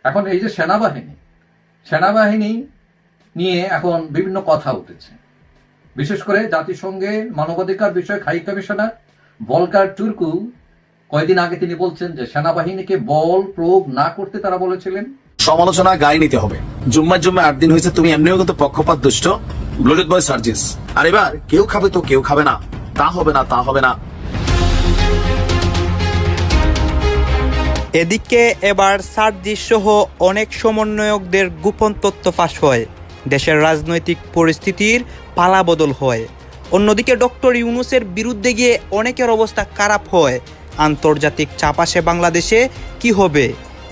এখন এই যে সেনাবাহিনী নিয়ে এখন বিভিন্ন কথা উঠেছে, বিশেষ করে জাতিসংঘের মানবাধিকার বিষয়ক হাই কমিশনার ভলকার টুর্কু কয়েকদিন আগে তিনি বলছেন যে সেনাবাহিনীকে বল প্রয়োগ না করতে তারা বলেছিলেন। সমালোচনা গায়ে নিতে হবে। জুম্মার 8 দিন হয়েছে, তুমি এমনিও কিন্তু পক্ষপাত দুষ্ট ব্লুটেড বয় সার্জিস। আর এবার কেউ খাবে তো কেউ খাবে না, তা হবে না। এদিকে এবার সার্জিস সহ অনেক সমন্বয়কদের গোপন তথ্য ফাঁস হয়, দেশের রাজনৈতিক পরিস্থিতির পালাবদল হয়। অন্যদিকে ডক্টর ইউনূসের বিরুদ্ধে গিয়ে অনেকের অবস্থা খারাপ হয়। আন্তর্জাতিক চাপ আসে বাংলাদেশে, কি হবে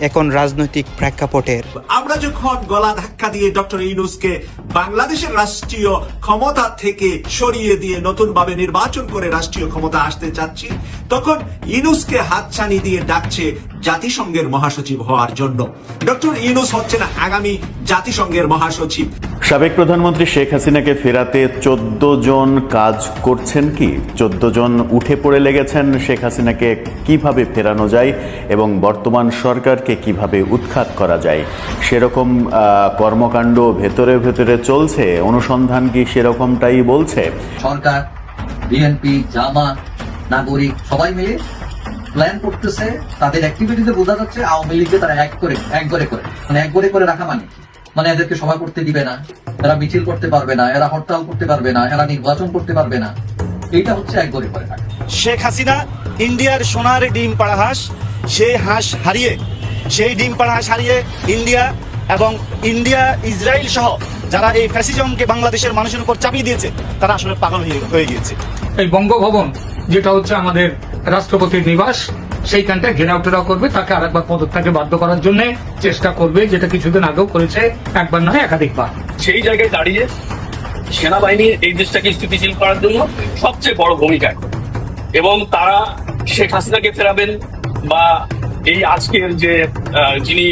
এখন রাজনৈতিক প্রেক্ষাপটের? আমরা যখন গলা ধাক্কা দিয়ে ডক্টর ইউনূসকে বাংলাদেশের রাষ্ট্রীয় ক্ষমতা থেকে সরিয়ে দিয়ে নতুন ভাবে নির্বাচন করে রাষ্ট্রীয় ক্ষমতা আসতে চাচ্ছি, তখন ইউনূসকে হাতছানি দিয়ে ডাকছে জাতিসংঘের মহাসচিব হওয়ার জন্য। ডক্টর ইউনূস হচ্ছে না আগামী জাতিসংঘের মহাসচিব। সাবেক প্রধানমন্ত্রী শেখ হাসিনাকে ফেরাতে 14 জন কাজ করছেন কি? 14 জন উঠে পড়ে লেগেছেন শেখ হাসিনাকে কিভাবে ফেরানো যায় এবং বর্তমান সরকারকে কিভাবে উৎখাত করা যায়, সেরকম কর্মকাণ্ড ভেতরে চলছে। অনুসন্ধান কি সেরকমটাই বলছে? সরকার, বিএনপি, জামাত, নাগরিক সবাই মিলে প্ল্যান করতেছে। তাদের অ্যাক্টিভিটিতে বোঝা যাচ্ছে আওয়ামী লীগকে তারা এক করে রাখা মানে এদেরকে সভা করতে দিবে না, এরা মিছিল করতে পারবে না, এরা হরতাল করতে পারবে না, এরা নির্বাচন করতে পারবে না। এইটা হচ্ছে এক করে রাখা। শেখ হাসিনা ইন্ডিয়ার সোনার ডিম পাড়া হাঁস, সেই ডিম পাড়া হাঁস হারিয়ে ইন্ডিয়া ইসরায়েল সহ যারা এই ফ্যাসিজমকে বাংলাদেশের মানুষের উপর চাপিয়ে দিয়েছে, তারা আসলে পাগল হয়ে গিয়েছে। এই বঙ্গভবন যেটা হচ্ছে আমাদের রাষ্ট্রপতির নিবাস, সেইখানটা ঘেরাও করবে, তাকে আরেকবার পদত্যাগে বাধ্য করার জন্য চেষ্টা করবে, যেটা কিছুদিন আগেও করেছে, একবার নয় একাধিকবার। সেই জায়গায় দাঁড়িয়ে সেনাবাহিনী এই দেশটাকে স্থিতিশীল করার জন্য সবচেয়ে বড় ভূমিকা এবং তারা শেখ হাসিনাকে ফেরাবেন বা এই আজকের যে যিনি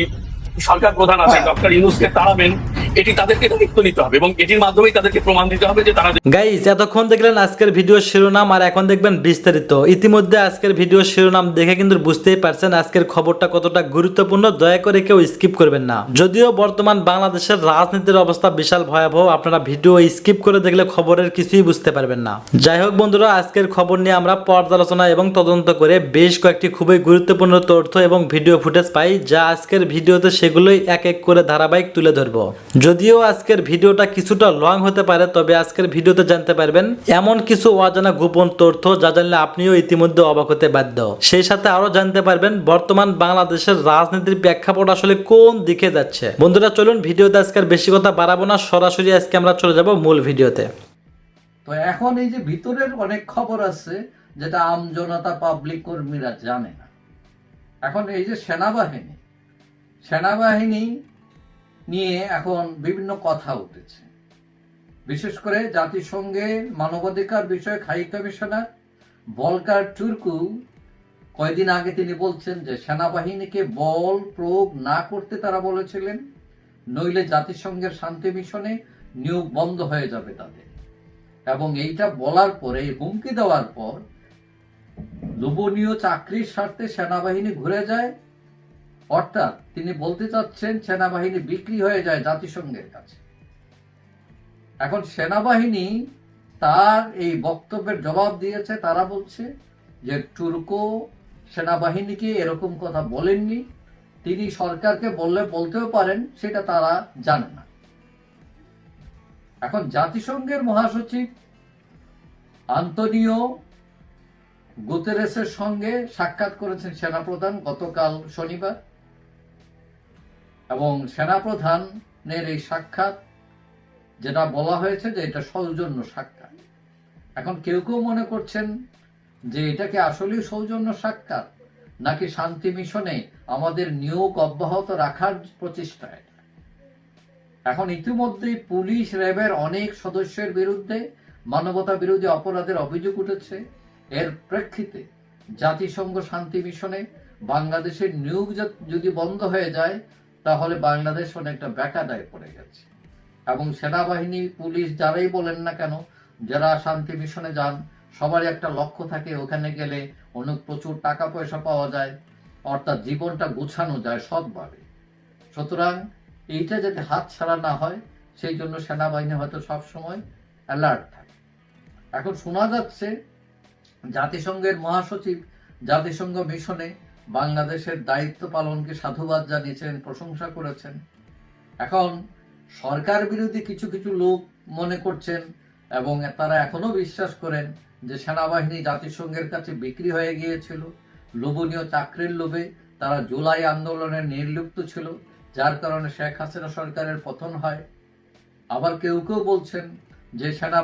সরকার প্রধান আছেন ডক্টর ইউনূসকে তাড়াবেন, এটি তাদেরকে দায়িত্ব নিতে হবে এবং এটির মাধ্যমেই তাদেরকে প্রমাণ দিতে হবে যে তারা। গাইস, এতক্ষণ দেখলেন আজকের ভিডিও শিরোনাম, আর এখন দেখবেন বিস্তারিত। ইতিমধ্যে আজকের ভিডিও শিরোনাম দেখে কিন্তু বুঝতেই পারছেন আজকের খবরটা কতটা গুরুত্বপূর্ণ। দয়া করে কেউ স্কিপ করবেন না। যদিও বর্তমান বাংলাদেশের রাজনীতির অবস্থা বিশাল ভয়াবহ, আপনারা ভিডিও স্কিপ করে দেখলে খবরের কিছুই বুঝতে পারবেন না। যাই হোক বন্ধুরা, আজকের খবর নিয়ে আমরা পর্যালোচনা এবং তদন্ত করে বেশ কয়েকটি খুবই গুরুত্বপূর্ণ তথ্য এবং ভিডিও ফুটেজ পাই, যা আজকের ভিডিওতে সেগুলোই এক এক করে ধারাবাহিক তুলে ধরবো। যদিও আজকের ভিডিওটা কিছুটা লং হতে পারে, তবে আজকের ভিডিওতে জানতে পারবেন এমন কিছু অজানা গোপন তথ্য যা জানলে আপনিও ইতিমধ্যে অবাক হতে বাধ্য। সেই সাথে আরো জানতে পারবেন বর্তমান বাংলাদেশের রাজনীতির প্রেক্ষাপট আসলে কোন দিকে যাচ্ছে। বন্ধুরা চলুন, ভিডিওতে আজকের বেশি কথা বাড়াবো না, সরাসরি আজকে আমরা চলে যাব মূল ভিডিওতে। তো এখন এই যে ভিতরের অনেক খবর আছে যেটা আমজনতা, পাবলিক কর্মীরা জানে না। এখন এই যে সেনাবাহিনী নিয়ে এখন বিভিন্ন কথা উঠেছে, বিশেষ করে জাতিসংঘের মানবাধিকার বিষয়ক হাই কমিশনার ভলকার টুর্কু কয়েকদিন আগে তিনি বলছেন যে সেনাবাহিনীকে বল প্রয়োগ না করতে তারা বলেছিলেন, নইলে জাতিসংঘের শান্তি মিশনে নিয়োগ বন্ধ হয়ে যাবে তাদের। এবং এইটা বলার পরে, হুমকি দেওয়ার পর লোভনীয় চাকরির স্বার্থে সেনাবাহিনী ঘুরে যায়। অর্থাৎ তিনি বলতে চাচ্ছেন সেনাবাহিনী বিক্রি হয়ে যায় জাতিসংঘের কাছে। এখন সেনাবাহিনী তার এই বক্তব্যের জবাব দিয়েছে। তারা বলছে যে টুর্কো সেনাবাহিনীকে এরকম কথা বলেননি, তিনি সরকারকে বলতেও পারেন, সেটা তারা জানে না। এখন জাতিসংঘের মহাসচিব আন্তোনিও গুতেরেসের সঙ্গে সাক্ষাৎ করেছেন সেনাপ্রধান গতকাল শনিবার, এবং সেনাপ্রধানের এই সাক্ষাৎ যেটা বলা হয়েছে যে এটা সৌজন্য সাক্ষাৎ। এখন কেউ মনে করছেন যে এটাকে আসলে সৌজন্য সাক্ষাৎ নাকি শান্তি মিশনে আমাদের নিয়োগ অব্যাহত রাখার প্রচেষ্টা। এখন ইতিমধ্যেই পুলিশ, র্যাবের অনেক সদস্যের বিরুদ্ধে মানবতা বিরোধী অপরাধের অভিযোগ উঠেছে। এর প্রেক্ষিতে জাতিসংঘ শান্তি মিশনে বাংলাদেশের নিয়োগ যদি বন্ধ হয়ে যায়, তাহলে বাংলাদেশ অনেকটা বেকায়দায় পড়ে গেছে। এবং সেনাবাহিনী, পুলিশ, যারাই বলেন না কেন, যারা শান্তি মিশনে যান, সবারই একটা লক্ষ্য থাকে, ওখানে গেলে অনেক প্রচুর টাকা পয়সা পাওয়া যায়, অর্থাৎ জীবনটা গুছানো যায় সৎভাবে। সুতরাং এইটা যাতে হাত ছাড়া না হয় সেই জন্য সেনাবাহিনী হয়তো সবসময় অ্যালার্ট থাকে। এখন শোনা যাচ্ছে জাতিসংঘের মহাসচিব জাতিসংঘ মিশনে বাংলাদেশের দায়িত্ব পালনকে সাধুবাদ জানিয়েছেন, প্রশংসা করেছেন। এখন সরকার বিরোধী কিছু কিছু লোক মনে করছেন এবং তারা এখনো বিশ্বাস করেন যে সেনাবাহিনী জাতিসংঘের কাছে বিক্রি হয়ে গিয়েছিল, লোভনীয় চাকরির লোভে তারা জুলাই আন্দোলনে নির্লিপ্ত ছিল, যার কারণে শেখ হাসিনা সরকারের পতন হয়। আবার কেউ কেউ বলছেন যে সেনা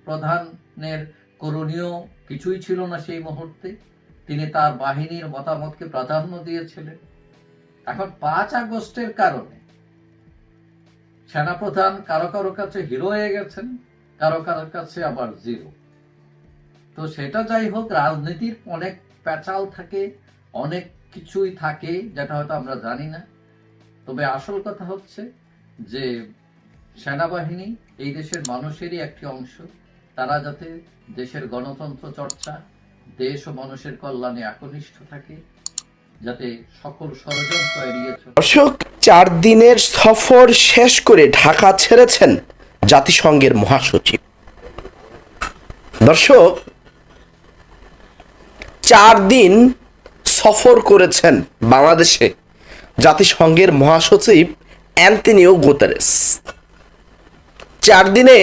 প্রধানের করণীয় কিছুই ছিল না সেই মুহূর্তে, তিনি তার বাহিনীর মতামতকে প্রাধান্য দিয়েছিলেন। এখন 5 আগস্টের কারণে সেনাপ্রধান কারো কারো কাছে হিরো হয়ে গেছেন, কারো কারো কাছে আবার জিরো। তো সেটা যাই হোক, রাজনীতির অনেক প্যাচাল থাকে, অনেক কিছুই থাকে যেটা হয়তো আমরা জানি না। তবে আসল কথা হচ্ছে যে সেনাবাহিনী এই দেশের মানুষেরই একটি অংশ। তারা যাতে দেশের গণতন্ত্র চর্চা, দেশ ও মানুষের কল্যাণে একনিষ্ঠ থাকে, যাতে সকল ষড়যন্ত্র এড়িয়ে চলে। দর্শক, 4 দিনের সফর শেষ করে ঢাকা ছেড়েছেন জাতিসংঘের মহাসচিব। দর্শক, 4 দিন সফর করেছেন বাংলাদেশে জাতিসংঘের মহাসচিব অ্যান্টনিও গুতেরেস। 4 দিনে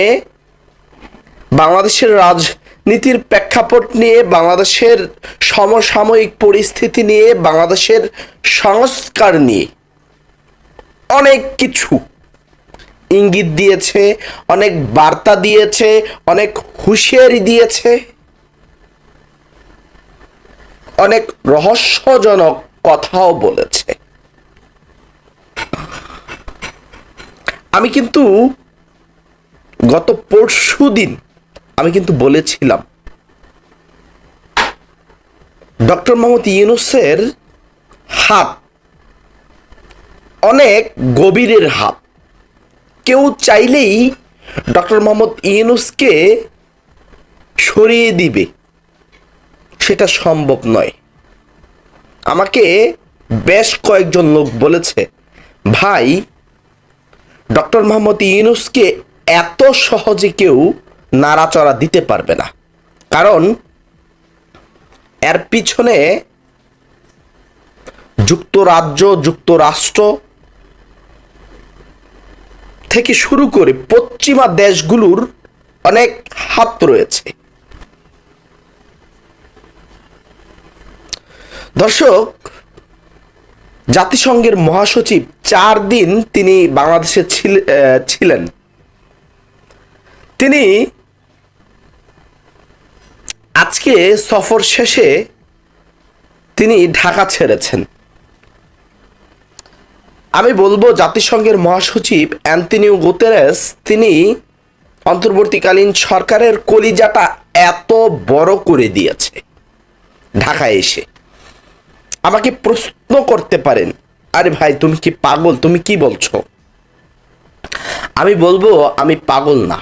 বাংলাদেশের রাজনীতির প্রেক্ষাপট নিয়ে, বাংলাদেশের সমসাময়িক পরিস্থিতি নিয়ে, বাংলাদেশের সংস্কার নিয়ে অনেক কিছু ইঙ্গিত দিয়েছে, অনেক বার্তা দিয়েছে, অনেক হুঁশিয়ারি দিয়েছে, অনেক রহস্যজনক কথাও বলেছে। আমি কিন্তু গত পরশুদিন আমি কিন্তু বলেছিলাম ডক্টর মোহাম্মদ ইউনূসের হাত অনেক গভীরের হাত। কেউ চাইলেই ডক্টর মোহাম্মদ ইউনূসকে সরিয়ে দিবে, সেটা সম্ভব নয়। আমাকে বেশ কয়েকজন লোক বলেছে, ভাই, ডক্টর মোহাম্মদ ইউনূসকে এত সহজে কেউ নাড়াচড়া দিতে পারবে না, কারণ এর পিছনে যুক্তরাজ্য, যুক্তরাষ্ট্র থেকে শুরু করে পশ্চিমা দেশগুলোর অনেক হাত রয়েছে। দর্শক, জাতিসংঘের মহাসচিব 4 দিন তিনি বাংলাদেশে ছিলেন। তিনি আজকে সফর শেষে তিনি ঢাকা ছেড়েছেন। আমি বলবো জাতিসংঘের মহাসচিব অ্যান্টনিও গুতেরেস তিনি অন্তর্বর্তীকালীন সরকারের কলিজাটা এত বড় করে দিয়েছে। ঢাকায় এসে আমাকে প্রশ্ন করতে পারেন, আরে ভাই তুমি কি পাগল, তুমি কি বলছো? আমি বলবো আমি পাগল না।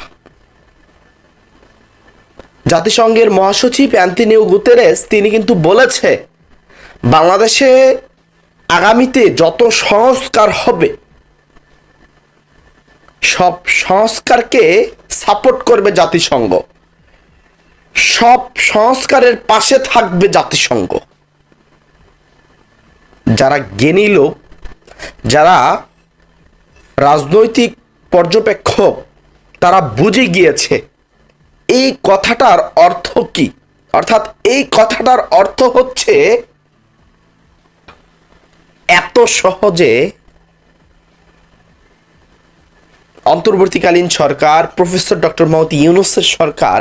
জাতিসংঘের মহাসচিব অ্যান্টনিও গুতেরেস তিনি কিন্তু বলেছে বাংলাদেশে আগামীতে যত সংস্কার হবে সব সংস্কারকে সাপোর্ট করবে জাতিসংঘ, সব সংস্কারের পাশে থাকবে জাতিসংঘ। যারা জ্ঞানী লোক, যারা রাজনৈতিক পর্যবেক্ষক, তারা বুঝে গিয়েছে এই কথাটার অর্থ কি। অর্থাৎ এই কথাটার অর্থ হচ্ছে এত সহজে অন্তর্বর্তীকালীন সরকার, প্রফেসর ডক্টর মোহাম্মদ ইউনূসের সরকার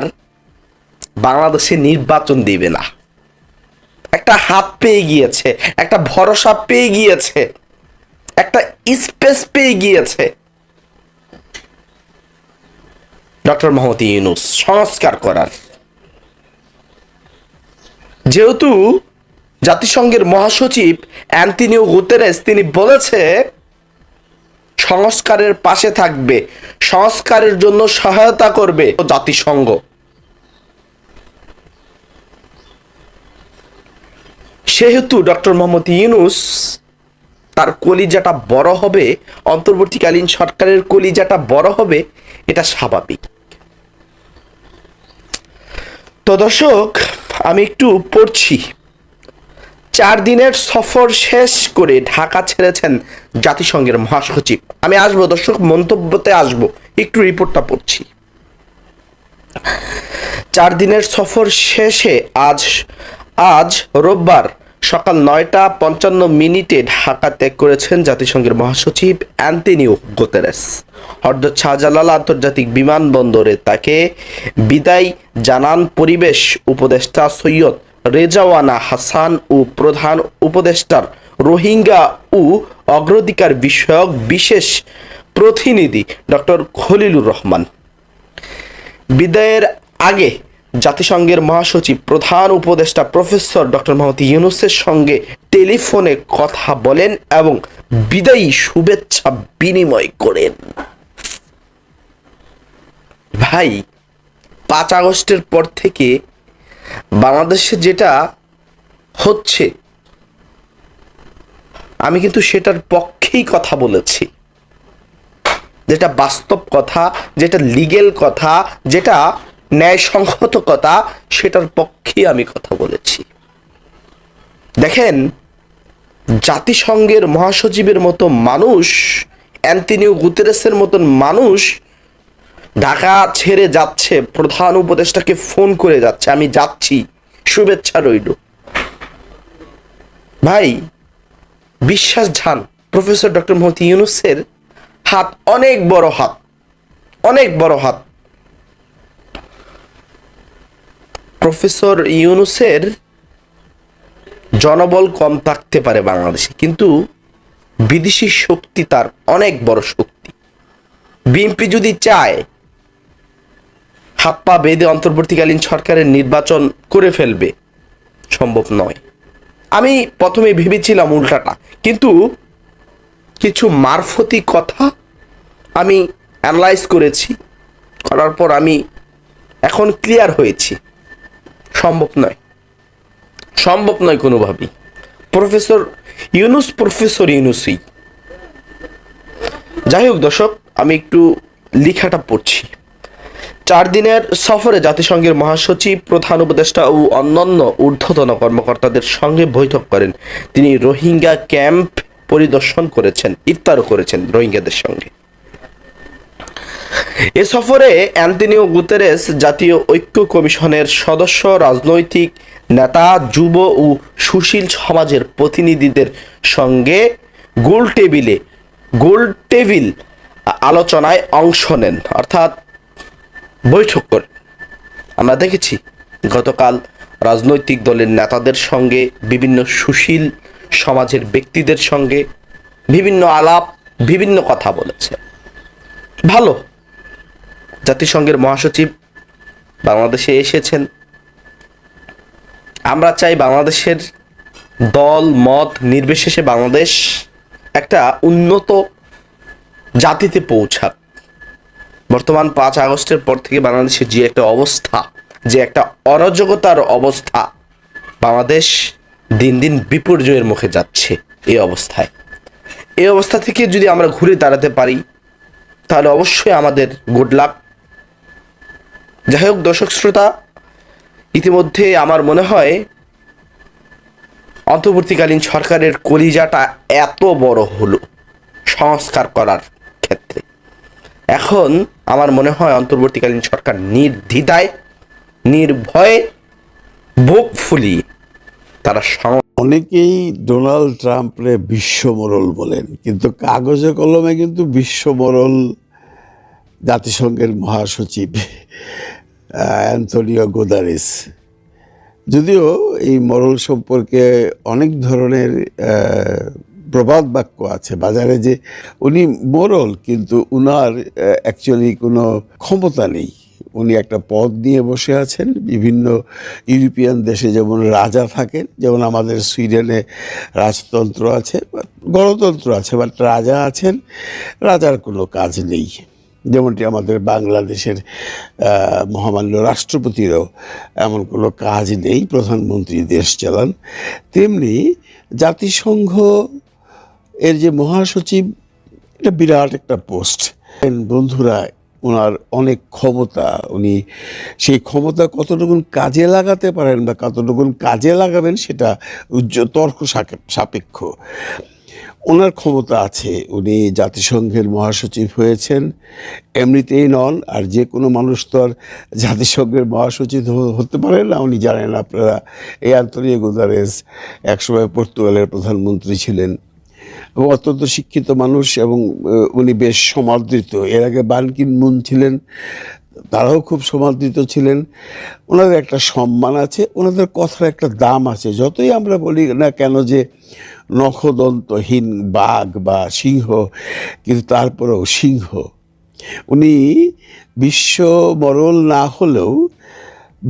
বাংলাদেশে নির্বাচন দিবে না। একটা হাত পেয়ে গিয়েছে, একটা ভরসা পেয়ে গিয়েছে, একটা স্পেস পেয়ে গিয়েছে ডক্টর মোহাম্মদ ইউনূস সংস্কার করার। যেহেতু জাতিসংঘের মহাসচিব অ্যান্টনিও গুতেরেস তিনি বলেছে সংস্কারের পাশে থাকবে, সংস্কারের জন্য সহায়তা করবে জাতিসংঘ, সেহেতু ডক্টর মোহাম্মদ ইউনূস তার কলিজাটা বড় হবে, অন্তর্বর্তীকালীন সরকারের কলিজাটা বড় হবে, এটা স্বাভাবিক। তো দর্শক, আমি একটু পড়ছি। 4 দিনের সফর শেষ করে ঢাকা ছেড়েছেন জাতিসংঘের মহাসচিব। আমি আসবো দর্শক, মন্তব্যতে আসবো, একটু রিপোর্টটা পড়ছি। 4 দিনের সফর শেষে আজ রোববার সকাল 9:55 ঢাকা ত্যাগ করেছেন জাতিসংঘের মহাসচিব অ্যান্টনিও গুতেরেস। হযরত শাহজালাল আন্তর্জাতিক বিমানবন্দরে তাকে বিদায় জানান পরিবেশ উপদেষ্টা সৈয়দ রেজাওয়ানা হাসান ও প্রধান উপদেষ্টার রোহিঙ্গা ও অগ্রাধিকার বিষয়ক বিশেষ প্রতিনিধি ডক্টর খলিলুর রহমান। বিদায়ের আগে জাতিসংঘের মহাসচিব প্রধান উপদেষ্টা প্রফেসর ডক্টর মোহাম্মদ ইউনূসের সঙ্গে টেলিফোনে কথা বলেন এবং বিদায়ী শুভেচ্ছা বিনিময় করেন। ভাই, 5 আগস্টের পর থেকে বাংলাদেশে যেটা হচ্ছে, আমি কিন্তু সেটার পক্ষেই কথা বলেছি, যেটা বাস্তব কথা, যেটা লিগেল কথা, যেটা ন্যায়সঙ্গত কথা, সেটার পক্ষেই আমি কথা বলেছি। দেখেন, জাতিসংঘের মহাসচিবের মতো মানুষ, অ্যান্টনিও গুতেরেসের মতন মানুষ ঢাকা ছেড়ে যাচ্ছে, প্রধান উপদেষ্টাকে ফোন করে যাচ্ছে, আমি যাচ্ছি, শুভেচ্ছা রইল। ভাই, বিশ্বাস যান, প্রফেসর ডক্টর মোহাম্মদ ইউনূসের হাত অনেক বড় হাত, অনেক বড় হাত। প্রফেসর ইউনূসের জনবল কম থাকতে পারে বাংলাদেশে, কিন্তু বিদেশি শক্তি তার অনেক বড় শক্তি। বিএনপি যদি চায়, হাত পা বেঁধে অন্তর্বর্তীকালীন সরকারের নির্বাচন করে ফেলবে, সম্ভব নয়। আমি প্রথমে ভেবেছিলাম উল্টাটা, কিন্তু কিছু মারফতি কথা আমি অ্যানালাইজ করেছি, করার পর আমি এখন ক্লিয়ার হয়েছি, সম্ভব নয়, সম্ভব নয় কোনোভাবেই। প্রফেসর ইউনূসই। যাই হোক দর্শক, আমি একটু লেখাটা পড়ছি। 4 দিনের সফরে জাতিসংঘের মহাসচিব, প্রধান উপদেষ্টা ও অন্যান্য ঊর্ধ্বতন কর্মকর্তাদের সঙ্গে বৈঠক করেন। তিনি রোহিঙ্গা ক্যাম্প পরিদর্শন করেছেন, ইফতারও করেছেন রোহিঙ্গাদের সঙ্গে। এ সফরে অ্যান্টনিও গুতেরেস জাতীয় ঐক্য কমিশনের সদস্য, রাজনৈতিক নেতা, যুব ও সুশীল সমাজের প্রতিনিধিদের সঙ্গে গোল টেবিল আলোচনায় অংশ নেন, অর্থাৎ বৈঠক করেন। আমরা দেখেছি গতকাল রাজনৈতিক দলের নেতাদের সঙ্গে, বিভিন্ন সুশীল সমাজের ব্যক্তিদের সঙ্গে বিভিন্ন আলাপ, বিভিন্ন কথা বলেছে। ভালো, জাতিসংঘের মহাসচিব বাংলাদেশে এসেছেন। আমরা চাই বাংলাদেশের দল মত নির্বিশেষে বাংলাদেশ একটা উন্নত জাতিতে পৌঁছাক। বর্তমান 5 আগস্টের পর থেকে বাংলাদেশের যে একটা অবস্থা, যে একটা অরাজকতার অবস্থা, বাংলাদেশ দিন দিন বিপর্যয়ের মুখে যাচ্ছে। এই অবস্থা থেকে যদি আমরা ঘুরে দাঁড়াতে পারি, তাহলে অবশ্যই আমাদের গুড লাক। যাই হোক দর্শক শ্রোতা, ইতিমধ্যে আমার মনে হয় অন্তর্বর্তীকালীন সরকারের কলিজাটা এত বড় হলো সংস্কার করার ক্ষেত্রে। এখন আমার মনে হয় অন্তর্বর্তীকালীন সরকার নির্দ্বিধায়, নির্ভয়ে, বুক ফুলিয়ে তারা অনেকেই ডোনাল্ড ট্রাম্পরে বিশ্বমোড়ল বলেন, কিন্তু কাগজে কলমে কিন্তু বিশ্বমোড়ল জাতিসংঘের মহাসচিব অ্যান্টনিও গুতেরেস। যদিও এই মোড়ল সম্পর্কে অনেক ধরনের প্রবাদ বাক্য আছে বাজারে, যে উনি মোড়ল কিন্তু উনার অ্যাকচুয়ালি কোনো ক্ষমতা নেই। উনি একটা পদ নিয়ে বসে আছেন। বিভিন্ন ইউরোপিয়ান দেশে যেমন রাজা থাকেন, যেমন আমাদের সুইডেনে রাজতন্ত্র আছে, গণতন্ত্র আছে, বাট রাজা আছেন, রাজার কোনো কাজ নেই। যেমনটি আমাদের বাংলাদেশের মহামান্য রাষ্ট্রপতিরও এমন কোনো কাজ নেই, প্রধানমন্ত্রী দেশ চালান। তেমনি জাতিসংঘ এর যে মহাসচিব, এটা বিরাট একটা পোস্ট। বন্ধুরা, ওনার অনেক ক্ষমতা, উনি সেই ক্ষমতা কতটুকু কাজে লাগাতে পারেন বা কতটুকু কাজে লাগাবেন সেটা তর্ক সাপেক্ষ। ওনার ক্ষমতা আছে, উনি জাতিসংঘের মহাসচিব হয়েছেন, এমনিতেই নন। আর যে কোনো মানুষ তো আর জাতিসংঘের মহাসচিব হতে পারে না, উনি জানেন আপনারা। এই আন্তোনিও গুতেরেস একসময় পর্তুগালের প্রধানমন্ত্রী ছিলেন এবং অত্যন্ত শিক্ষিত মানুষ, এবং উনি বেশ সমাদৃত। এর আগে বান কি মুন ছিলেন, তারাও খুব সমাদৃত ছিলেন। ওনাদের একটা সম্মান আছে, ওনাদের কথার একটা দাম আছে। যতই আমরা বলি না কেন যে নখদন্তহীন বাঘ বা সিংহ, কিন্তু তারপরেও সিংহ। উনি বিশ্ব মরল না হলেও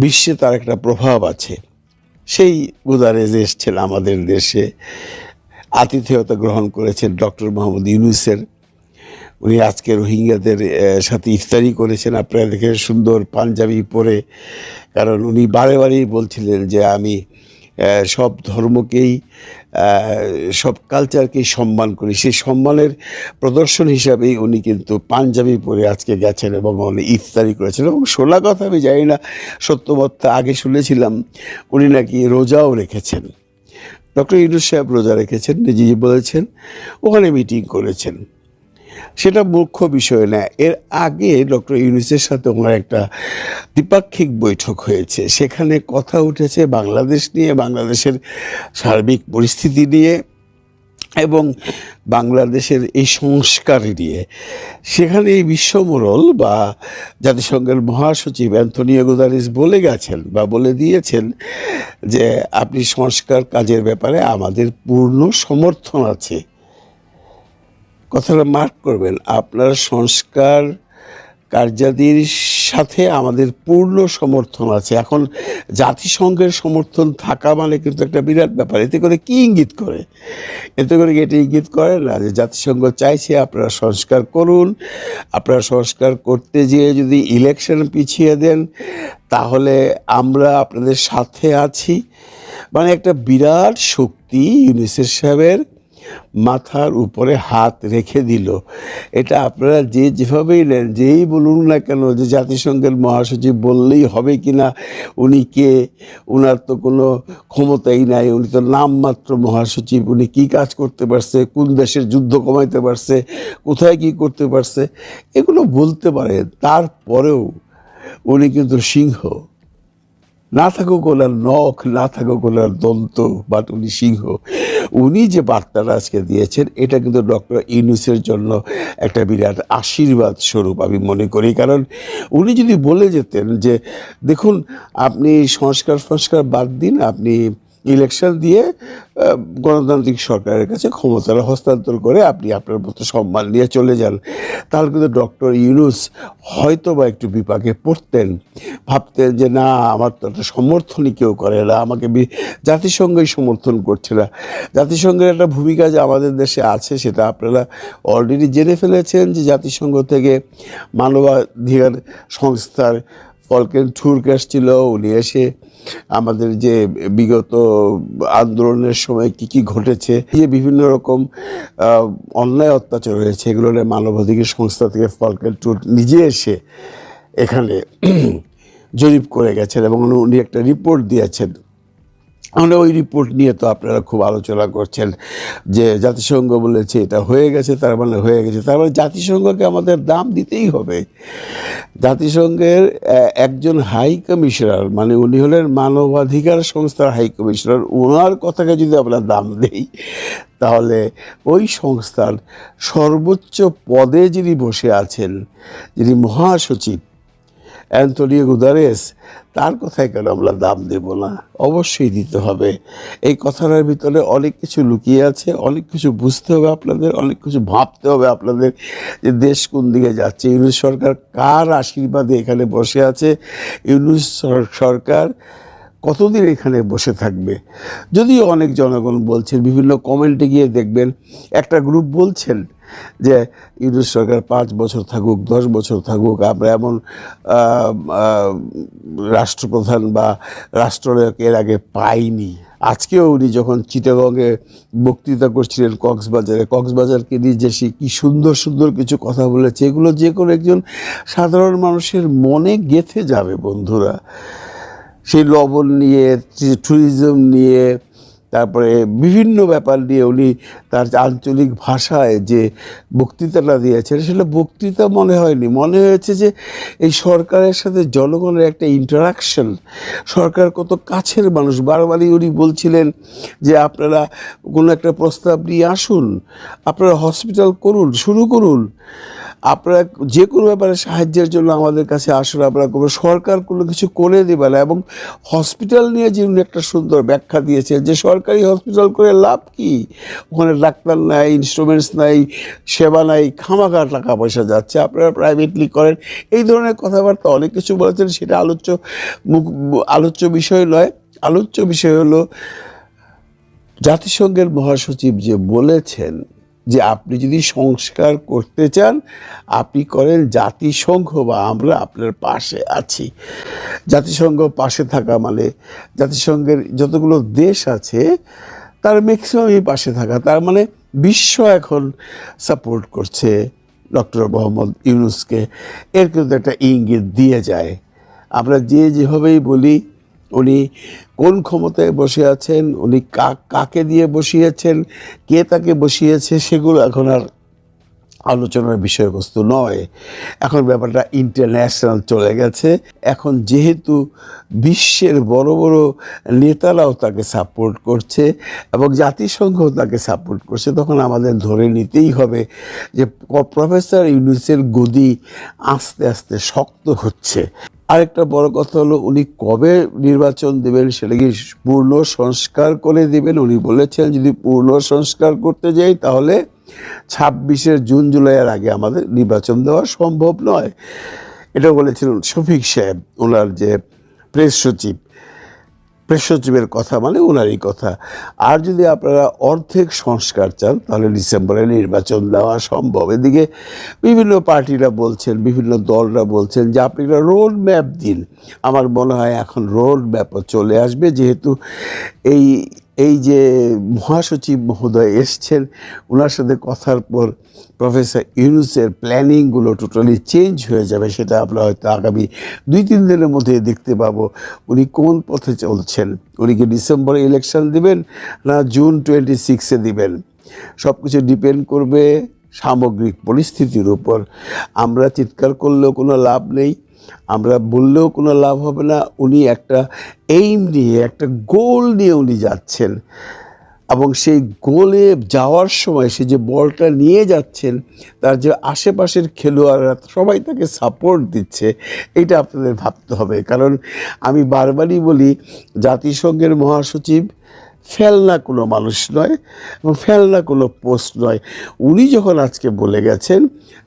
বিশ্বে তার একটা প্রভাব আছে। সেই গুদারেজ এসছেন আমাদের দেশে, আতিথেয়তা গ্রহণ করেছেন ডক্টর মোহাম্মদ ইউনূসের। উনি আজকে রোহিঙ্গাদের সাথে ইফতারি করেছেন, আপনারা দেখে সুন্দর পাঞ্জাবি পরে। কারণ উনি বারে বারেই বলছিলেন যে আমি সব ধর্মকেই, সব কালচারকেই সম্মান করি। সেই সম্মানের প্রদর্শন হিসাবেই উনি কিন্তু পাঞ্জাবি পরে আজকে গেছেন এবং উনি ইফতারি করেছেন। এবং শোনা কথা, আমি জানি না সত্যবত্তা, আগে শুনেছিলাম উনি নাকি রোজাও রেখেছেন। ডক্টর ইউনূস সাহেব রোজা রেখেছেন, নিজেই বলেছেন, ওখানে মিটিং করেছেন। সেটা মুখ্য বিষয় না। এর আগে ডক্টর ইউনূসের সাথে ওনার একটা দ্বিপাক্ষিক বৈঠক হয়েছে, সেখানে কথা উঠেছে বাংলাদেশ নিয়ে, বাংলাদেশের সার্বিক পরিস্থিতি নিয়ে এবং বাংলাদেশের এই সংস্কার নিয়ে। সেখানে এই বিশ্বমোড়ল বা জাতিসংঘের মহাসচিব অ্যান্তোনিও গুতেরেস বলে গেছেন বা বলে দিয়েছেন যে আপনি সংস্কার কাজের ব্যাপারে আমাদের পূর্ণ সমর্থন আছে। কথাটা মার্ক করবেন, আপনার সংস্কার কার্যাদির সাথে আমাদের পূর্ণ সমর্থন আছে। এখন জাতিসংঘের সমর্থন থাকা মানে কিন্তু একটা বিরাট ব্যাপার। এতে করে কি ইঙ্গিত করে? এতে করে এটা ইঙ্গিত করে না যে জাতিসংঘ চাইছে আপনারা সংস্কার করুন, আপনারা সংস্কার করতে যেয়ে যদি ইলেকশন পিছিয়ে দেন তাহলে আমরা আপনাদের সাথে আছি। মানে একটা বিরাট শক্তি ইউনূস সাহেবের মাথার উপরে হাত রেখে দিল। এটা আপনারা যেভাবেই নেন, যেই বলুন না কেন যে জাতিসংঘের মহাসচিব বললেই হবে কি না, উনি কে, উনার তো কোনো ক্ষমতাই নাই, উনি তো নামমাত্র মহাসচিব। উনি কী কাজ করতে পারছে, কোন দেশের যুদ্ধ কমাইতে পারছে, কোথায় কি করতে পারছে, এগুলো বলতে পারেন। তারপরেও উনি কিন্তু সিংহ। না থাকুক ওনার নখ, না থাকুক ওনার দন্ত, বাট উনি সিংহ। উনি যে বার্তাটা আজকে দিয়েছেন এটা কিন্তু ডক্টর ইউনূসের জন্য একটা বিরাট আশীর্বাদ স্বরূপ আমি মনে করি। কারণ উনি যদি বলে যেতেন যে দেখুন আপনি সংস্কার বাদ দিন, আপনি ইলেকশন দিয়ে গণতান্ত্রিক সরকারের কাছে ক্ষমতাটা হস্তান্তর করে আপনি আপনার মতো সম্মান নিয়ে চলে যান, তাহলে কিন্তু ডক্টর ইউনূস হয়তো বা একটু বিপাকে পড়তেন, ভাবতেন যে না, আমার তো একটা সমর্থনই কেউ করে না, আমাকে জাতিসংঘই সমর্থন করছে না। জাতিসংঘের একটা ভূমিকা যে আমাদের দেশে আছে সেটা আপনারা অলরেডি জেনে ফেলেছেন যে জাতিসংঘ থেকে মানবাধিকার সংস্থার ফলকেন টুর্ক এসেছিল। উনি এসে আমাদের যে বিগত আন্দোলনের সময় কি ঘটেছে, যে বিভিন্ন রকম অন্যায় অত্যাচার হয়েছে, এগুলো মানবাধিকার সংস্থা থেকে ফলকেন টুর্ক নিজে এসে এখানে জরিপ করে গেছেন এবং উনি একটা রিপোর্ট দিয়েছেন। আমরা ওই রিপোর্ট নিয়ে তো আপনারা খুব আলোচনা করছেন যে জাতিসংঘ বলেছে এটা হয়ে গেছে, তার মানে হয়ে গেছে, তার মানে জাতিসংঘকে আমাদের দাম দিতেই হবে। জাতিসংঘের একজন হাই কমিশনার, মানে উনি হলেন মানবাধিকার সংস্থার হাই কমিশনার, ওনার কথাকে যদি আমরা দাম দেই তাহলে ওই সংস্থার সর্বোচ্চ পদে যিনি বসে আছেন, যিনি মহাসচিব অ্যান্তোনিও গুতেরেস, তার কথায় কেন আমরা দাম দেব না? অবশ্যই দিতে হবে। এই কথাটার ভিতরে অনেক কিছু লুকিয়ে আছে, অনেক কিছু বুঝতে হবে আপনাদের, অনেক কিছু ভাবতে হবে আপনাদের যে দেশ কোন দিকে যাচ্ছে। ইউনূস সরকার কার আশীর্বাদে এখানে বসে আছে? ইউনূস সরকার কতদিন এখানে বসে থাকবে? যদিও অনেক জনগণ বলছেন, বিভিন্ন কমেন্টে গিয়ে দেখবেন একটা গ্রুপ বলছেন যে ইউনূস সরকার 5 বছর থাকুক, 10 বছর থাকুক, আমরা এমন রাষ্ট্রপ্রধান বা রাষ্ট্রনায়ক এর আগে পাইনি। আজকেও উনি যখন চিটাগংয়ে বক্তৃতা করছিলেন কক্সবাজারকে নিয়ে যে সে কী সুন্দর সুন্দর কিছু কথা বলেছে, এগুলো যে কোনো একজন সাধারণ মানুষের মনে গেঁথে যাবে বন্ধুরা। সেই লবণ নিয়ে, ট্যুরিজম নিয়ে, তারপরে বিভিন্ন ব্যাপার নিয়ে উনি তার আঞ্চলিক ভাষায় যে বক্তৃতাটা দিয়েছেন, সেটা বক্তৃতা মনে হয়নি, মনে হয়েছে যে এই সরকারের সাথে জনগণের একটা ইন্টারাকশন। সরকার কত কাছের মানুষ। বারবারই উনি বলছিলেন যে আপনারা কোনো একটা প্রস্তাব নিয়ে আসুন, আপনারা হসপিটাল করুন, শুরু করুন, আপনারা যে কোনো ব্যাপারে সাহায্যের জন্য আমাদের কাছে আসুন, আপনারা কোনো সরকার কোনো কিছু করে দেবে না। এবং হসপিটাল নিয়ে যে উনি একটা সুন্দর ব্যাখ্যা দিয়েছেন যে সরকারি হসপিটাল করে লাভ কি, ওখানে ডাক্তার নাই, ইনস্ট্রুমেন্টস নাই, সেবা নাই, খামাখা টাকা পয়সা যাচ্ছে, আপনারা প্রাইভেটলি করেন। এই ধরনের কথাবার্তা অনেক কিছু বলেছেন, সেটা আলোচ্য বিষয় নয়। আলোচ্য বিষয় হলো জাতিসংঘের মহাসচিব যে বলেছেন যে আপনি যদি সংস্কার করতে চান আপনি করেন জাতিসংঘ, বা আমরা আপনার পাশে আছি। জাতিসংঘ পাশে থাকা মানে জাতিসংঘের যতগুলো দেশ আছে তার ম্যাক্সিমামই পাশে থাকা, তার মানে বিশ্ব এখন সাপোর্ট করছে ডক্টর মোহাম্মদ ইউনূসকে। এর কিন্তু একটা ইঙ্গিত দিয়ে যায়। আমরা যেভাবেই বলি উনি কোন ক্ষমতায় বসে আছেন, উনি কাকে দিয়ে বসিয়েছেন, কে তাকে বসিয়েছে, সেগুলো এখন আর আলোচনার বিষয়বস্তু নয়। এখন ব্যাপারটা ইন্টারন্যাশনাল চলে গেছে। এখন যেহেতু বিশ্বের বড় বড় নেতারাও তাকে সাপোর্ট করছে এবং জাতিসংঘও তাকে সাপোর্ট করছে, তখন আমাদের ধরে নিতেই হবে যে প্রফেসর ইউনূসের গদি আস্তে আস্তে শক্ত হচ্ছে। আরেকটা বড় কথা হলো উনি কবে নির্বাচন দেবেন, সেটা কি পূর্ণ সংস্কার করে দেবেন। উনি বলেছেন যদি পূর্ণ সংস্কার করতে যাই তাহলে 26 জুন জুলাইয়ের আগে আমাদের নির্বাচন দেওয়া সম্ভব নয়। এটা বলেছিলেন শফিক সাহেব, ওনার যে প্রেস সচিবের কথা, মানে ওনারই কথা। আর যদি আপনারা অর্ধেক সংস্কার চান তাহলে ডিসেম্বরে নির্বাচন দেওয়া সম্ভব। এদিকে বিভিন্ন পার্টিরা বলছেন, বিভিন্ন দলরা বলছেন যে আপনি একটা রোড ম্যাপ দিন। আমার মনে হয় এখন রোড ম্যাপও চলে আসবে, যেহেতু এই যে মহাসচিব মহোদয় এসছেন, ওনার সাথে কথার পর প্রফেসর ইউনূসের প্ল্যানিংগুলো টোটালি চেঞ্জ হয়ে যাবে। সেটা আমরা হয়তো আগামী 2-3 দিনের মধ্যে দেখতে পাবো উনি কোন পথে চলছেন। উনি কি ডিসেম্বরে ইলেকশন দিবেন না জুন 26-এ দিবেন, সব কিছু ডিপেন্ড করবে সামগ্রিক পরিস্থিতির উপর। আমরা চিৎকার করলেও কোনো লাভ নেই, আমরা বললেও কোনো লাভ হবে না। উনি একটা এইম নিয়ে, একটা গোল নিয়ে উনি যাচ্ছেন এবং সেই গোলে যাওয়ার সময় সে যে বলটা নিয়ে যাচ্ছেন, তার যে আশেপাশের খেলোয়াড়রা সবাই তাকে সাপোর্ট দিচ্ছে, এটা আপনাদের ভাবতে হবে। কারণ আমি বারবারই বলি জাতিসংঘের মহাসচিব ফেলনা কোনো মানুষ নয় এবং ফেলনা কোনো পোস্ট নয়। উনি যখন আজকে বলে গেছেন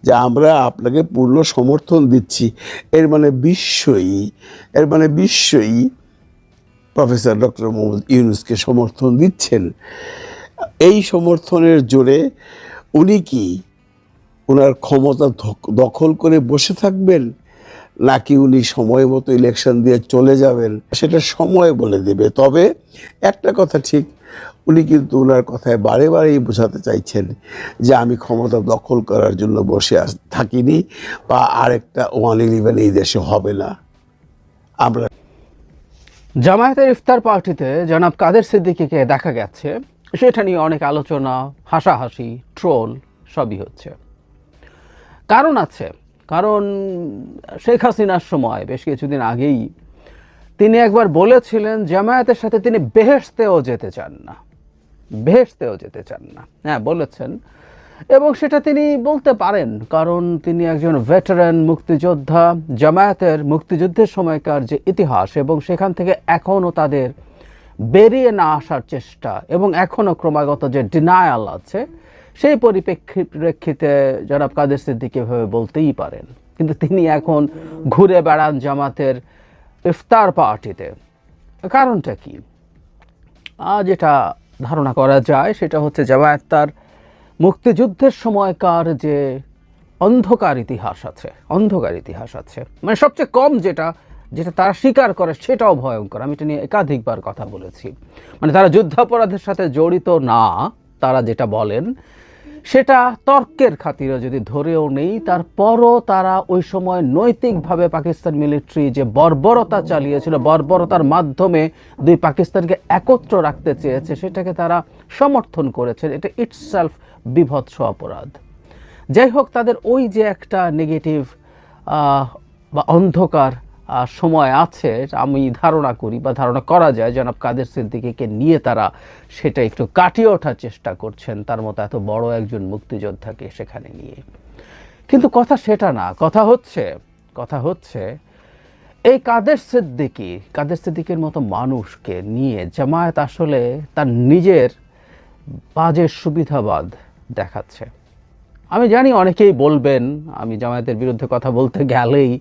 যে আমরা আপনাকে পূর্ণ সমর্থন দিচ্ছি, এর মানে বিশ্বই প্রফেসর ডক্টর মোহাম্মদ ইউনূসকে সমর্থন দিচ্ছেন। এই সমর্থনের জোরে উনি কি ওনার ক্ষমতা দখল করে বসে থাকবেন, নাকি উনি সময় মতো ইলেকশন দিয়ে চলে যাবেন, সেটা সময় বলে দেবে। তবে একটা কথা ঠিক, উনি কিন্তু ওনার কথায় বারেই বোঝাতে চাইছেন যে আমি ক্ষমতা দখল করার জন্য বসে থাকিনি, বা আরেকটা 111 এই দেশে হবে না। আমরা জামায়াতের ইফতার পার্টিতে জনাব কাদের সিদ্দিকীকে দেখা গেছে, সেটা নিয়ে অনেক আলোচনা, হাসাহাসি, ট্রোল সবই হচ্ছে। কারণ আছে, কারণ শেখ হাসিনার সময় বেশ কিছুদিন আগেই তিনি একবার বলেছিলেন জামায়াতের সাথে তিনি বেহেশতেও যেতে চান না। হ্যাঁ, বলেছেন, এবং সেটা তিনি বলতে পারেন, কারণ তিনি একজন ভেটারান মুক্তিযোদ্ধা। জামায়াতের মুক্তিযুদ্ধের সময়কার যে ইতিহাস এবং সেখান থেকে এখনও তাদের বেরিয়ে না আসার চেষ্টা এবং এখনও ক্রমাগত যে ডিনায়াল আছে, সেই পরিপ্রেক্ষিতে জনাব কাদের সিদ্দিকী এভাবে বলতেই পারেন। কিন্তু তিনি এখন ঘুরে বেড়ান জামাতের ইফতার পার্টিতে। কারণটা কি? যেটা ধারণা করা যায় সেটা হচ্ছে জামায়াত তার মুক্তিযুদ্ধের সময়কার যে অন্ধকার ইতিহাস আছে, মানে সবচেয়ে কম যেটা যেটা তারা স্বীকার করে সেটাও ভয়ঙ্কর। আমি এটা নিয়ে একাধিকবার কথা বলেছি। মানে তারা যুদ্ধাপরাধের সাথে জড়িত না, তারা যেটা বলেন সেটা তর্কের খাতিরে যদি ধরেও নেই, তারপরও তারা ওই সময় নৈতিকভাবে পাকিস্তান মিলিটারি যে বর্বরতা চালিয়েছিল, বর্বরতার মাধ্যমে দুই পাকিস্তানকে একত্র রাখতে চেয়েছে, সেটাকে তারা সমর্থন করেছে। এটা ইটসেলফ বিভৎস অপরাধ। যাই হোক, তাদের ওই যে একটা নেগেটিভ বা অন্ধকার সময় আছে, আমি ধারণা করি বা ধারণা করা যায় জনাব কাদের সিদ্দিকীকে নিয়ে তারা সেটা একটু কাটিয়ে ওঠার চেষ্টা করছেন, তার মতো এত বড় একজন মুক্তিযোদ্ধাকে সেখানে নিয়ে। কিন্তু কথা সেটা না, কথা হচ্ছে এই কাদের সিদ্দিকীর মতো মানুষকে নিয়ে জামায়াত আসলে তার নিজের বাজে সুবিধাবাদ দেখাচ্ছে। আমি জানি অনেকেই বলবেন, আমি জামায়াতের বিরুদ্ধে কথা বলতে গেলেই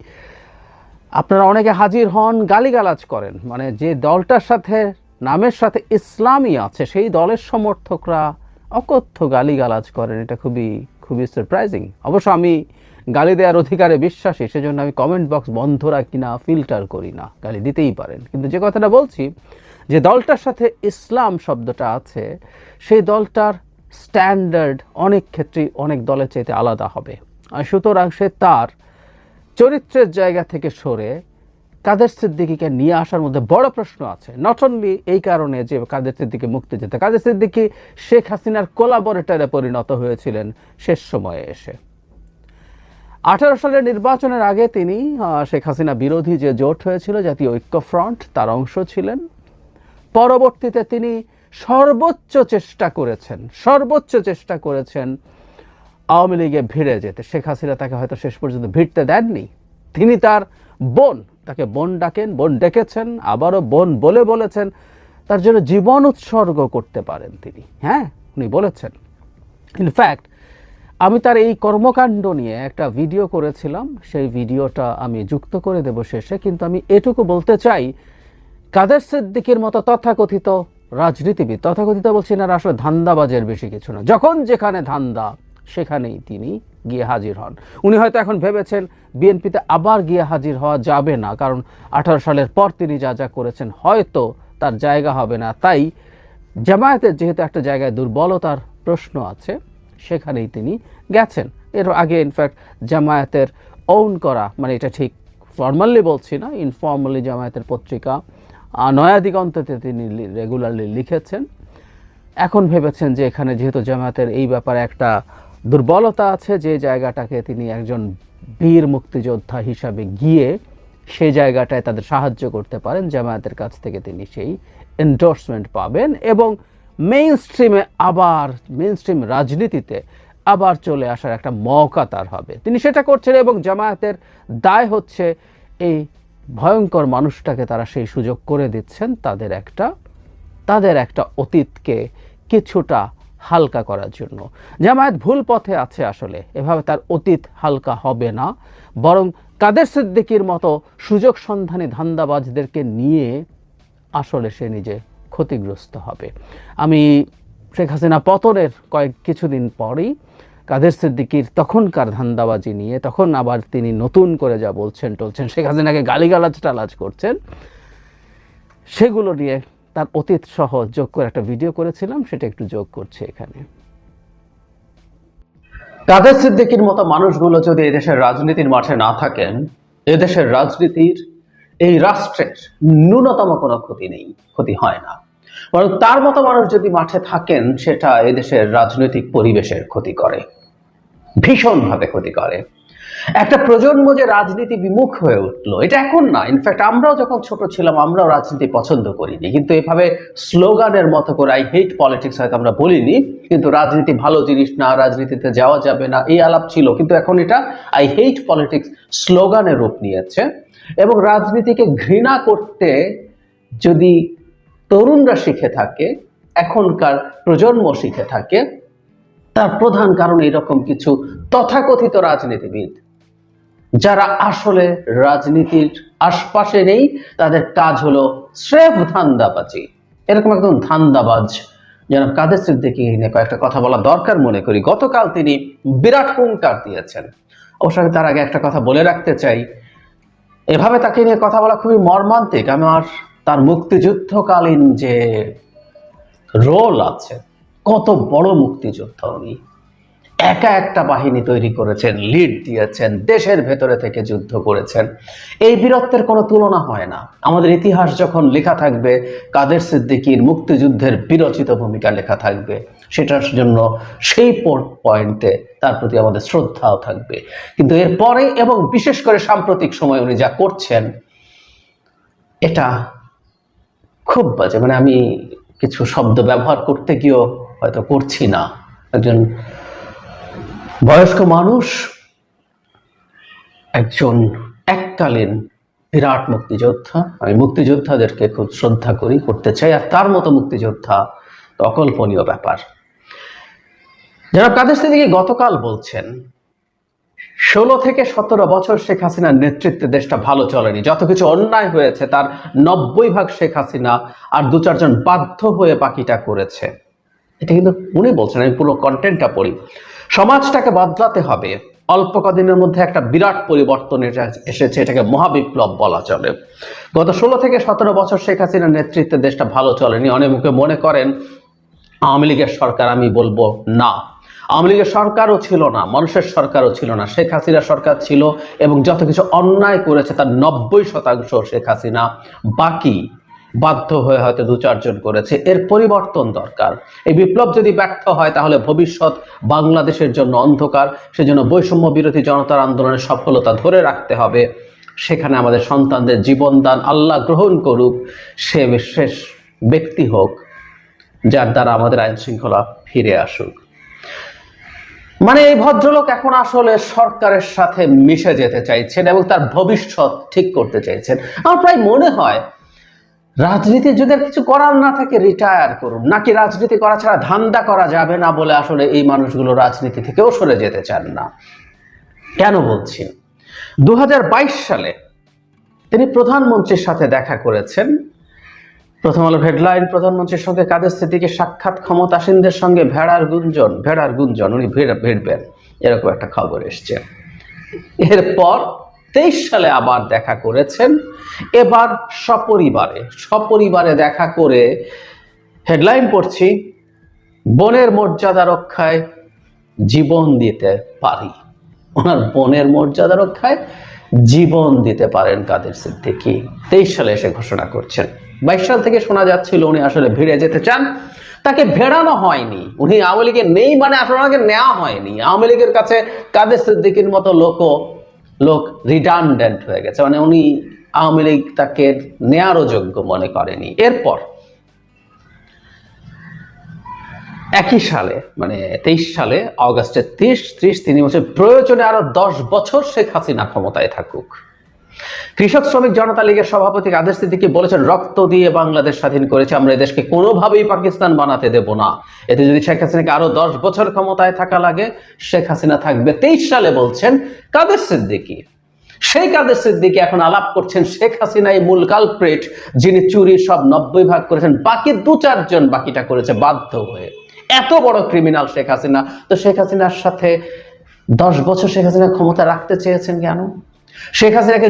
আপনারা অনেকে হাজির হন, গালিগালাজ করেন। মানে যে দলটার সাথে নামের সাথে ইসলামই আছে সেই দলের সমর্থকরা অকথ্য গালিগালাজ করেন। এটা খুবই খুবই সারপ্রাইজিং। অবশ্য আমি গালি দেওয়ার অধিকারে বিশ্বাসী, সেজন্য আমি কমেন্ট বক্স বন্ধ রাখি না, ফিল্টার করি না, গালি দিতেই পারেন। কিন্তু যে কথাটা বলছি, যে দলটার সাথে ইসলাম শব্দটা আছে, সেই দলটার স্ট্যান্ডার্ড অনেক ক্ষেত্রেই অনেক দলের চাইতে আলাদা হবে। আর সুতরাং সে তার চরিত্রের জায়গা থেকে সরে কাদের সিদ্দিকীকে নিয়ে আসার মধ্যে বড় প্রশ্ন আছে। নট অনলি এই কারণে যে কাদের সিদ্দিকী মুক্তিযোদ্ধা, কাদের সিদ্দিকী শেখ হাসিনার কোলাবরেটরে পরিণত হয়েছিলেন শেষ সময়ে এসে। 18 সালের নির্বাচনের আগে তিনি শেখ হাসিনা বিরোধী যে জোট হয়েছিল জাতীয় ঐক্য ফ্রন্ট, তার অংশ ছিলেন। পরবর্তীতে তিনি সর্বোচ্চ চেষ্টা করেছেন আওয়ামী লীগে ভিড়ে যেতে। শেখ হাসিনা তাকে হয়তো শেষ পর্যন্ত ভিড়তে দেননি। তিনি তার তাকে বোন ডেকেছেন, আবারও বোন বলেছেন তার জন্য জীবন উৎসর্গ করতে পারেন তিনি। হ্যাঁ, উনি বলেছেন। ইনফ্যাক্ট আমি তার এই কর্মকাণ্ড নিয়ে একটা ভিডিও করেছিলাম, সেই ভিডিওটা আমি যুক্ত করে দেব শেষে। কিন্তু আমি এটুকু বলতে চাই, কাদের সিদ্দিকীর মতো তথাকথিত রাজনীতিবিদ, তথাকথিত বলছি না, আসলে ধান্দাবাজের বেশি কিছু না, যখন যেখানে ধান্দা সেখানেই তিনি গিয়ে হাজির হন। উনি হয়তো এখন ভেবেছেন বিএনপিতে আবার গিয়ে হাজির হওয়া যাবে না, কারণ 18 সালের পর তিনি যা করেছেন হয়তো তার জায়গা হবে না। তাই জামায়াতের যেহেতু একটা জায়গায় দুর্বলতার প্রশ্ন আছে, সেখানেই তিনি গেছেন। এর আগে ইনফ্যাক্ট জামায়াতের ওন করা, মানে এটা ঠিক ফর্মালি বলছি না, ইনফর্মালি জামায়াতের পত্রিকা নয়া দিগন্ততে তিনি রেগুলারলি লিখেছেন। এখন ভেবেছেন যে এখানে যেহেতু জামায়াতের এই ব্যাপারে একটা দুর্বলতা আছে, যে জায়গাটাকে তিনি একজন বীর মুক্তিযোদ্ধা হিসাবে গিয়ে সেই জায়গাটায় তাদের সাহায্য করতে পারেন, জামায়াতের কাছ থেকে তিনি সেই এন্ডোর্সমেন্ট পাবেন এবং মেইন স্ট্রিম রাজনীতিতে আবার চলে আসার একটা মৌকা তার হবে। তিনি সেটা করছেন এবং জামায়াতের দায় হচ্ছে এই ভয়ঙ্কর মানুষটাকে তারা সেই সুযোগ করে দিচ্ছেন তাদের একটা অতীতকে কিছুটা হালকা করার জন্য। জামায়াত ভুল পথে আছে আসলে, এভাবে তার অতীত হালকা হবে না, বরং কাদের সিদ্দিকীর মতো সুযোগ সন্ধানী ধান্দাবাজদেরকে নিয়ে আসলে সে নিজে ক্ষতিগ্রস্ত হবে। আমি শেখ হাসিনা পতনের কিছুদিন পরেই কাদের সিদ্দিকীর তখনকার ধান্দাবাজি নিয়ে, তখন আবার তিনি নতুন করে যা বলছেন শেখ হাসিনাকে গালিগালাজ করছেন, সেগুলো নিয়ে তার অতীত সহ যোগ করে একটা ভিডিও করেছিলাম, সেটা একটু যোগ করছে এখানে। কাদের সিদ্দিকীর মতো মানুষগুলো যদি এদেশের রাজনীতির মাঠে না থাকেন, এদেশের রাজনীতির, এই রাষ্ট্রের ন্যূনতম কোনো ক্ষতি হয় না। বরং তার মতো মানুষ যদি মাঠে থাকেন, সেটা এদেশের রাজনৈতিক পরিবেশের ক্ষতি করে, ভীষণভাবে ক্ষতি করে। একটা প্রজন্ম যে রাজনীতি বিমুখ হয়ে উঠলো, এটা এখন না, ইনফ্যাক্ট আমরাও যখন ছোট ছিলাম আমরাও রাজনীতি পছন্দ করিনি, কিন্তু এভাবে স্লোগানের মতো করে আই হেট পলিটিক্স হয়তো আমরা বলিনি, কিন্তু রাজনীতি ভালো জিনিস না, রাজনীতিতে যাওয়া যাবে না, এই আলাপ ছিল। কিন্তু এখন এটা আই হেট পলিটিক্স স্লোগানের রূপ নিয়েছে। এবং রাজনীতিকে ঘৃণা করতে যদি তরুণরা শিখে থাকে, এখনকার প্রজন্ম শিখে থাকে, তার প্রধান কারণ এরকম কিছু তথাকথিত রাজনীতিবিদ যারা আসলে রাজনীতির আশপাশে নেই, তাদের কাজ হলো স্রেফ ধান্দাবাজি। এরকম একদম ধান্দাবাজ জনাব কাদের সিদ্দিকী নিয়ে কয়েকটা কথা বলা দরকার মনে করি। গতকাল তিনি বিরাট হুঙ্কার দিয়েছেন। অবশ্য তার আগে একটা কথা বলে রাখতে চাই, এভাবে তাকে নিয়ে কথা বলা খুবই মর্মান্তিক। আমার তার মুক্তিযুদ্ধকালীন যে রোল আছে, কত বড় মুক্তিযোদ্ধা উনি, একা একটা বাহিনী তৈরি করেছেন, লিড দিয়েছেন, দেশের ভেতরে থেকে যুদ্ধ করেছেন। এই বীরত্বের কোনো তুলনা হয় না। আমাদের ইতিহাস যখন লেখা থাকবে, কাদের সিদ্দিকীর মুক্তিযুদ্ধের বিরচিত ভূমিকা লেখা থাকবে, সেটার জন্য সেই পয়েন্টে তার প্রতি আমাদের শ্রদ্ধাও থাকবে। কিন্তু এরপরে এবং বিশেষ করে সাম্প্রতিক সময় উনি যা করছেন, এটা খুব বাজে। মানে আমি কিছু শব্দ ব্যবহার করতে গিয়েও হয়তো করছি না। একজন বয়স্ক মানুষ, একজন এককালীন বিরাট মুক্তিযোদ্ধা। আমি মুক্তিযোদ্ধাদেরকে খুব শ্রদ্ধা করি, করতে চাই, আর তার মতো মুক্তিযোদ্ধা অকল্পনীয় ব্যাপার। জনাব কাদের সিদ্দিকী গতকাল বলছেন 16 থেকে 17 বছর শেখ হাসিনার নেতৃত্বে দেশটা ভালো চলেনি, যত কিছু অন্যায় হয়েছে তার 90% শেখ হাসিনা আর 2-4 জন বাধ্য হয়ে বাকিটা করেছে। এটা কিন্তু উনি বলছেন, আমি পুরো কন্টেন্টটা পড়ি। সমাজটাকে বদলাতে হবে, অল্প কদিনের মধ্যে একটা বিরাট পরিবর্তন এসেছে, এটাকে মহাবিপ্লব বলা চলে। গত 16 থেকে 17 বছর শেখ হাসিনার নেতৃত্বে দেশটা ভালো চলেনি। অনেক মুখে মনে করেন আওয়ামী লীগের সরকার, আমি বলবো না, আওয়ামী লীগের সরকারও ছিল না, মানুষের সরকারও ছিল না, শেখ হাসিনা সরকার ছিল, এবং যত কিছু অন্যায় করেছে তার 90% শেখ হাসিনা, বাকি বাধ্য হয়ে হয়তো 2-4 জন করেছে। এর পরিবর্তন দরকার। এই বিপ্লব যদি ব্যর্থ হয় তাহলে ভবিষ্যৎ বাংলাদেশের জন্য অন্ধকার। সেজন্য বৈষম্য বিরোধী জনতার আন্দোলনের সফলতা ধরে রাখতে হবে। সেখানে আমাদের সন্তানদের জীবনদান আল্লাহ গ্রহণ করুক, সে বিশেষ ব্যক্তি হোক যার দ্বারা আমাদের আইন শৃঙ্খলা ফিরে আসুক। মানে এই ভদ্রলোক এখন আসলে সরকারের সাথে মিশে যেতে চাইছেন এবং তার ভবিষ্যৎ ঠিক করতে চাইছেন। আমার প্রায় মনে হয় রাজনীতি যদি কিছু করার না থাকে রিটায়ার করুন, নাকি রাজনীতি করা ছাড়া ধান্দা করা যাবে না বলে আসলে এই মানুষগুলো রাজনীতি থেকেও সরে যেতে চান না। কেন বলছি? 2022 সালে তিনি প্রধানমন্ত্রীর সাথে দেখা করেছেন। প্রথম আলোর হেডলাইন, প্রধানমন্ত্রীর সঙ্গে কাদের সিদ্দিকীর সাক্ষাৎ, ক্ষমতাসীনদের সঙ্গে ভেড়ার গুঞ্জন, উনি ভিড়বেন, এরকম একটা খবর এসছে। এরপর 23 সালে আবার দেখা করেছেন, এবার সপরিবারে দেখা করে হেডলাইন পড়ছি, বোনের মর্যাদা রক্ষায় জীবন দিতে পারি। ওনার বোনের মর্যাদা রক্ষায় জীবন দিতে পারেন কাদের সিদ্দিকী। 23 সালে এসে ঘোষণা করছেন। 22 সাল থেকে শোনা যাচ্ছিল উনি আসলে ভিড়ে যেতে চান। তাকে ভেড়ানো হয়নি, উনি আওয়ামী লীগে নেই, মানে আসলে ওনাকে নেওয়া হয়নি। আওয়ামী লীগের কাছে কাদের সিদ্দিকীর মতো লোক রিডান্ডেন্ট হয়ে গেছে, মানে উনি আওয়ামী লীগ তাকে নেয়ারও যোগ্য মনে করেনি। এরপর একই সালে, মানে 23 সালে অগাস্টের 30 তিনি বলছেন প্রয়োজনে আরো 10 বছর শেখ হাসিনা ক্ষমতায় থাকুক। কৃষক শ্রমিক জনতা লীগের সভাপতি কাদের সিদ্দিকী বলেছেন, রক্ত দিয়ে বাংলাদেশ স্বাধীন করেছে, আমরা এই দেশকে কোনোভাবেই পাকিস্তান বানাতে দেব না। এতে যদি শেখ হাসিনাকে আরো 10 বছর ক্ষমতায় থাকা লাগে, শেখ হাসিনা থাকবে। 23 সালে বলছেন কাদের সিদ্দিকী। সেই কাদের সিদ্দিকী এখন আলাপ করছেন শেখ হাসিনা এই মূল কালপ্রিট, যিনি চুরি সব 90% করেছেন, বাকি 2-4 জন বাকিটা করেছে বাধ্য হয়ে। এত বড় ক্রিমিনাল শেখ হাসিনা, তো শেখ হাসিনার সাথে 10 বছর শেখ হাসিনা ক্ষমতা রাখতে চেয়েছেন কেন? শেখ হাসিনাকে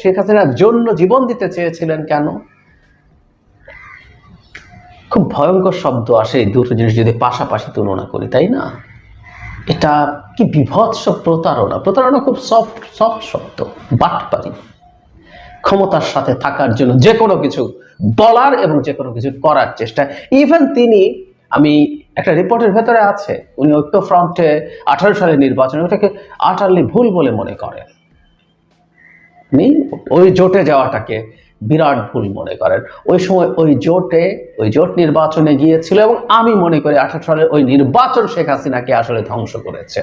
শেখ হাসিনার জন্য জীবন দিতে চেয়েছিলেন কেন? খুব ভয়ঙ্কর শব্দ আসে এই দুটো জিনিস যদি পাশাপাশি তুলনা করি, তাই না? এটা কি বিভৎস প্রতারণা খুব সফট শব্দ, বাটপারি। ক্ষমতার সাথে থাকার জন্য যে কোনো কিছু বলার এবং যে কোনো কিছু করার চেষ্টা। ইভেন তিনি, আমি একটা রিপোর্টের ভেতরে আছে, উনি ঐক্যফ্রন্টে 18 সালে নির্বাচন, ওটাকে আটারলি ভুল বলে মনে করেন। ওই জোটে যাওয়াটাকে বিরাট ভুল মনে করেন। ওই সময় ওই জোট নির্বাচনে গিয়েছিল এবং আমি মনে করি 18 সালের ওই নির্বাচন শেখ হাসিনাকে আসলে ধ্বংস করেছে।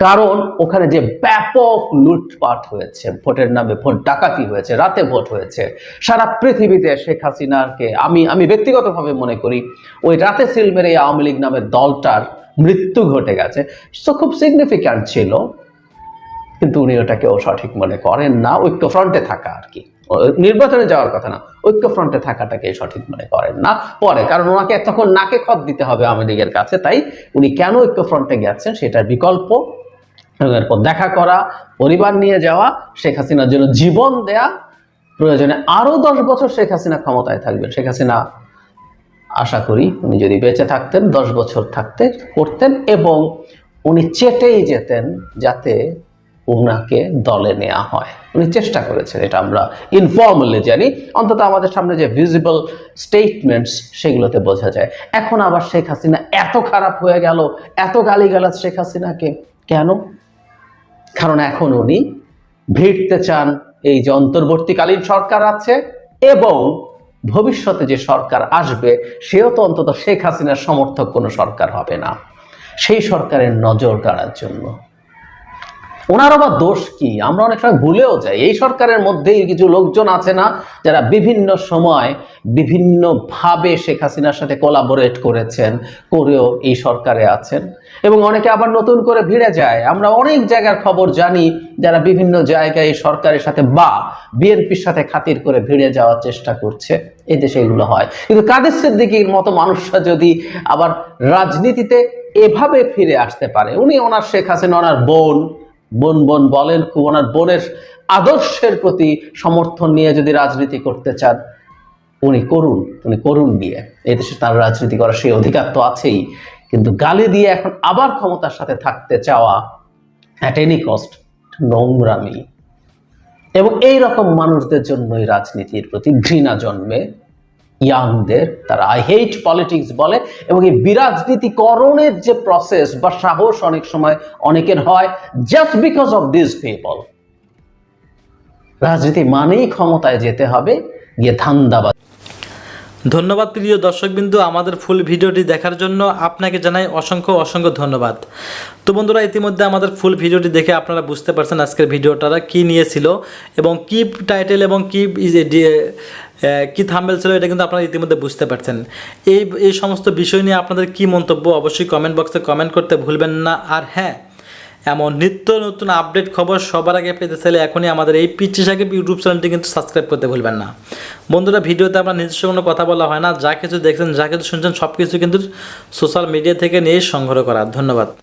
কারণ ওখানে যে ব্যাপক লুটপাট হয়েছে, ভোটের নামে ভোট ডাকাতি হয়েছে, রাতে ভোট হয়েছে, সারা পৃথিবীতে শেখ হাসিনাকে আমি ব্যক্তিগতভাবে মনে করি ওই রাতে সিল মেরে আওয়ামী লীগ নামের দলটার মৃত্যু ঘটে গেছে। খুব সিগনিফিক্যান্ট ছিল, কিন্তু উনি ওটাকেও সঠিক মনে করেন না। ঐক্যফ্রন্টে থাকা আর কি, নির্বাচনে যাওয়ার কথা না, ঐক্যফ্রন্টে থাকাটাকে সঠিক মনে করেন না পরে, কারণ ওনাকে তখন নাকে খত দিতে হবে আওয়ামী লীগের কাছে। তাই উনি কেন ঐক্যফ্রন্টে গেছেন সেটার বিকল্প এবং এরপর দেখা করা, পরিবার নিয়ে যাওয়া, শেখ হাসিনার জন্য জীবন দেয়া, প্রয়োজনে আরো 10 বছর শেখ হাসিনা ক্ষমতায় থাকবেন। শেখ হাসিনা আশা করি উনি যদি বেঁচে থাকতেন 10 বছর থাকতে করতেন এবং উনি চেটেই যেতেন যাতে উনাকে দলে নেওয়া হয়। উনি চেষ্টা করেছেন, এটা আমরা ইনফর্মালি জানি, অন্তত আমাদের সামনে যে ভিজিবল স্টেটমেন্টস সেগুলোতে বোঝা যায়। এখন আবার শেখ হাসিনা এত খারাপ হয়ে গেল, এত গালিগালাজ শেখ হাসিনাকে কেন? কারণ এখন উনি ভিড়তে চান এই যে অন্তর্বর্তীকালীন সরকার আছে এবং ভবিষ্যতে যে সরকার আসবে সেও তো অন্তত শেখ হাসিনার সমর্থক কোনো সরকার হবে না, সেই সরকারের নজর কাড়ার জন্য। ওনার আবার দোষ কি আমরা অনেক সময় ভুলেও যাই। এই সরকারের মধ্যেই কিছু লোকজন আছে না যারা বিভিন্ন সময় বিভিন্নভাবে শেখ হাসিনার সাথে কোলাবোরেট করেছেন, করেও এই সরকারে আছেন এবং অনেকে আবার নতুন করে ভিড়ে যায়। আমরা অনেক জায়গার খবর জানি যারা বিভিন্ন জায়গায় এই সরকারের সাথে বা বিএনপির সাথে খাতির করে ভিড়ে যাওয়ার চেষ্টা করছে। এই দেশে এগুলো হয়। কিন্তু কাদের সিদ্দিকীর মতো মানুষরা যদি আবার রাজনীতিতে এভাবে ফিরে আসতে পারে, উনি ওনার শেখ হাসিনা ওনার বোন বলেন, ওনার বোনের আদর্শের প্রতি সমর্থন নিয়ে যদি রাজনীতি করতে চান উনি করুন গিয়ে। এই দেশে তার রাজনীতি করার সেই অধিকার তো আছেই, কিন্তু গালি দিয়ে এখন আবার ক্ষমতার সাথে থাকতে চাওয়া অ্যাট এনি কস্ট নোংরামি। এবং এই রকম মানুষদের জন্যই রাজনীতির প্রতি ঘৃণা জন্মে ইয়াংদের। তারা আই হেট পলিটিক্স বলে এবং এই বিরাজনীতিকরণের যে প্রসেস বা সাহস অনেক সময় অনেকের হয় just because of this people. রাজনীতি মানেই ক্ষমতায় যেতে হবে, গিয়ে ধান্দাবাজ। ধন্যবাদ প্রিয় দর্শকবিন্দু, আমাদের ফুল ভিডিওটি দেখার জন্য আপনাকে জানাই অসংখ্য ধন্যবাদ। তো বন্ধুরা, ইতিমধ্যে আমাদের ফুল ভিডিওটি দেখে আপনারা বুঝতে পারছেন আজকের ভিডিওটা কি নিয়েছিল এবং কি টাইটেল এবং কি থাম্বনেল ছিল, এটা কিন্তু আপনারা ইতিমধ্যে বুঝতে পারছেন। এই সমস্ত বিষয় নিয়ে আপনাদের কি মন্তব্য অবশ্যই কমেন্ট বক্সে কমেন্ট করতে ভুলবেন না। আর হ্যাঁ, এমন নিত্য নতুন আপডেট খবর সবার আগে পেতে চাইলে এখনই আমাদের এই পিচ্চি সাকিব ইউটিউব চ্যানেলটি কিন্তু সাবস্ক্রাইব করতে ভুলবেন না। বন্ধুরা, ভিডিওতে আমরা নিজস্ব কোনো কথা বলা হয় না, যা কিছু দেখছেন যা কিছু শুনছেন সব কিছু কিন্তু সোশ্যাল মিডিয়া থেকে নিয়ে সংগ্রহ করা। ধন্যবাদ।